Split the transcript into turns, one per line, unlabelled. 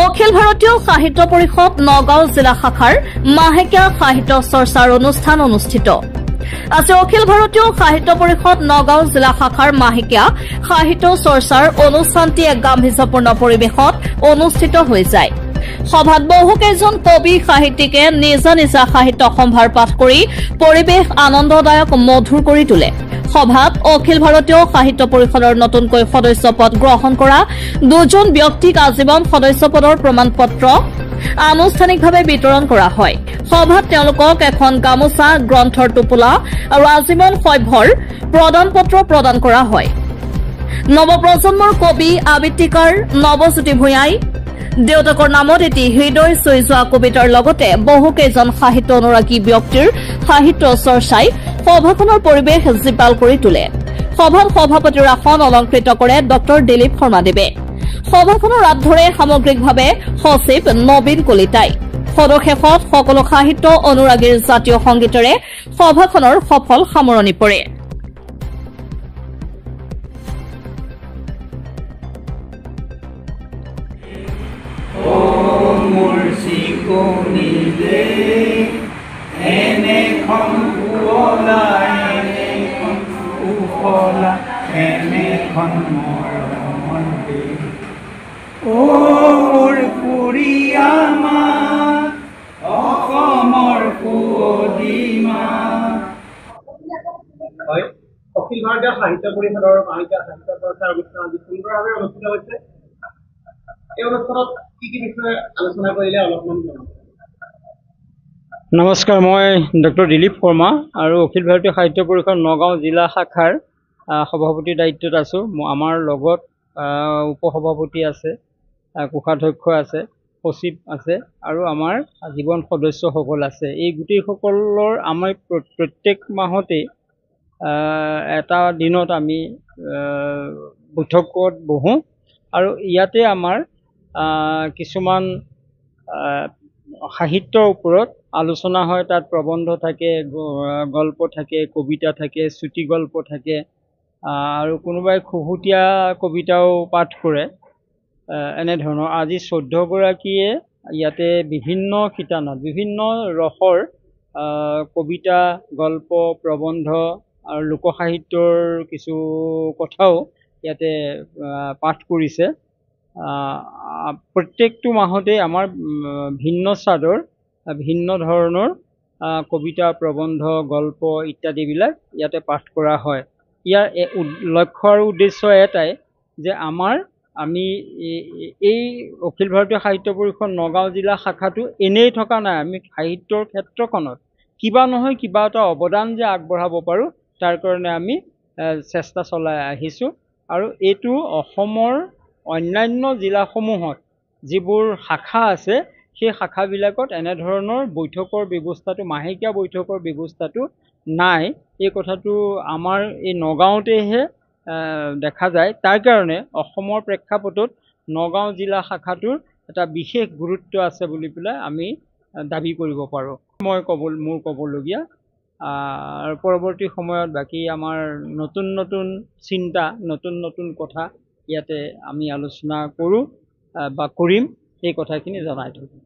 অখিল ভাৰতীয় সাহিত্য পৰিষদ নগাঁও জিলা শাখাৰ মাহেকীয়া সাহিত্য চৰ্চাৰ অনুষ্ঠান অনুষ্ঠিত। আজি অখিল ভাৰতীয় সাহিত্য পৰিষদ নগাঁও জিলা শাখাৰ মাহেকীয়া সাহিত্য চৰ্চাৰ অনুষ্ঠানটি এক গাম্ভীৰ্যপূৰ্ণ পৰিৱেশত অনুষ্ঠিত হৈ যায়। সভাত বহুকেইজন কবি সাহিত্যিকে নিজা নিজা সাহিত্য সম্ভাৰ পাঠ কৰি পৰিৱেশ আনন্দদায়ক মধুৰ কৰি তোলে। সভাত অখিল ভাৰতীয় সাহিত্য পৰিষদৰ নতুনকৈ সদস্য পদ গ্ৰহণ কৰা দুজন ব্যক্তিক আজীৱন সদস্য পদৰ প্ৰমাণ পত্ৰ আনুষ্ঠানিকভাৱে বিতৰণ কৰা হয়। সভাত তেওঁলোকক এখন গামোচা, গ্ৰন্থৰ টোপোলা আৰু আজীৱন সভ্যৰ প্ৰদান পত্ৰ প্ৰদান কৰা হয়। নৱপ্ৰজন্মৰ কবি আবৃত্তিকাৰ নৱজ্যোতি ভূঞাই দেউতাকৰ নামত এটি হৃদয় চুই যোৱা কবিতাৰ লগতে বহুকেইজন সাহিত্য অনুৰাগী ব্যক্তিৰ সাহিত্য চৰ্চাই সভাখনৰ পৰিৱেশ জীপাল কৰি তোলে। সভাত সভাপতিৰ আসন অলংকৃত কৰে ডক্টৰ দিলীপ শৰ্মাদেৱে। সভাখনৰ হাত ধৰে সামগ্ৰিকভাৱে সচিব নবীন কলিতাই। সদশেষত সকলো সাহিত্য অনুৰাগীৰ জাতীয় সংগীতেৰে সভাখনৰ সফল সামৰণি পৰে।
অখিল ভাৰতীয় সাহিত্য পৰিষদৰ মাহেকীয়া সাহিত্য চৰ্চাৰ অনুষ্ঠান আজি সুন্দৰভাৱে অনুষ্ঠিত হৈছে। এই অনুষ্ঠানত কি কি বিষয়ে আলোচনা কৰিলে অলপমান জনাব।
নমস্কাৰ, মই ডক্টৰ দিলীপ শৰ্মা আৰু অখিল ভাৰতীয় সাহিত্য পৰিষদ নগাঁও জিলা শাখাৰ সভাপতিৰ দায়িত্বত আছোঁ। আমাৰ লগত উপসভাপতি আছে, কোষাধ্যক্ষ আছে, সচিব আছে আৰু আমাৰ আজীৱন সদস্যসকল আছে। এই গোটেইসকলৰ আমি প্ৰত্যেক মাহতে এটা দিনত আমি বৈঠকত বহোঁ আৰু ইয়াতে আমাৰ কিছুমান সাহিত্যৰ ওপৰত আলোচনা হয়। তাত প্ৰবন্ধ থাকে, গল্প থাকে, কবিতা থাকে, চুটি গল্প থাকে আৰু কোনোবাই খুহুতীয়া কবিতাও পাঠ কৰে। এনেধৰণৰ আজি 14 গৰাকীয়ে ইয়াতে বিভিন্ন শিতানত বিভিন্ন ৰসৰ কবিতা, গল্প, প্ৰবন্ধ আৰু লোকসাহিত্যৰ কিছু কথাও ইয়াতে পাঠ কৰিছে। প্ৰত্যেকটো মাহতে আমাৰ ভিন্ন স্বাদৰ ভিন্ন ধৰণৰ কবিতা, প্ৰবন্ধ, গল্প ইত্যাদিবিলাক ইয়াতে পাঠ কৰা হয়। ইয়াৰ লক্ষ্য আৰু উদ্দেশ্য এটাই যে আমি এই অখিল ভাৰতীয় সাহিত্য পৰিষদ নগাঁও জিলা শাখাটো এনেই থকা নাই। আমি সাহিত্যৰ ক্ষেত্ৰখনত কিবা নহয় কিবা এটা অৱদান যে আগবঢ়াব পাৰোঁ তাৰ কাৰণে আমি চেষ্টা চলাই আহিছোঁ। আৰু এইটো অসমৰ অন্যান্য জিলাসমূহত যিবোৰ শাখা আছে সেই শাখাবিলাকত এনেধৰণৰ বৈঠকৰ ব্যৱস্থাটো, মাহেকীয়া বৈঠকৰ ব্যৱস্থাটো নাই। এই কথাটো আমাৰ এই নগাঁৱতেহে দেখা যায়। তাৰ কাৰণে অসমৰ প্ৰেক্ষাপটত নগাঁও জিলা শাখাটোৰ এটা বিশেষ গুৰুত্ব আছে বুলি পেলাই আমি দাবী কৰিব পাৰোঁ। মোৰ ক'বলগীয়া আৰু পৰৱৰ্তী সময়ত বাকী আমাৰ নতুন নতুন চিন্তা, নতুন নতুন কথা ইয়াতে আমি আলোচনা কৰোঁ বা কৰিম, সেই কথাখিনি জনাই থৈছোঁ।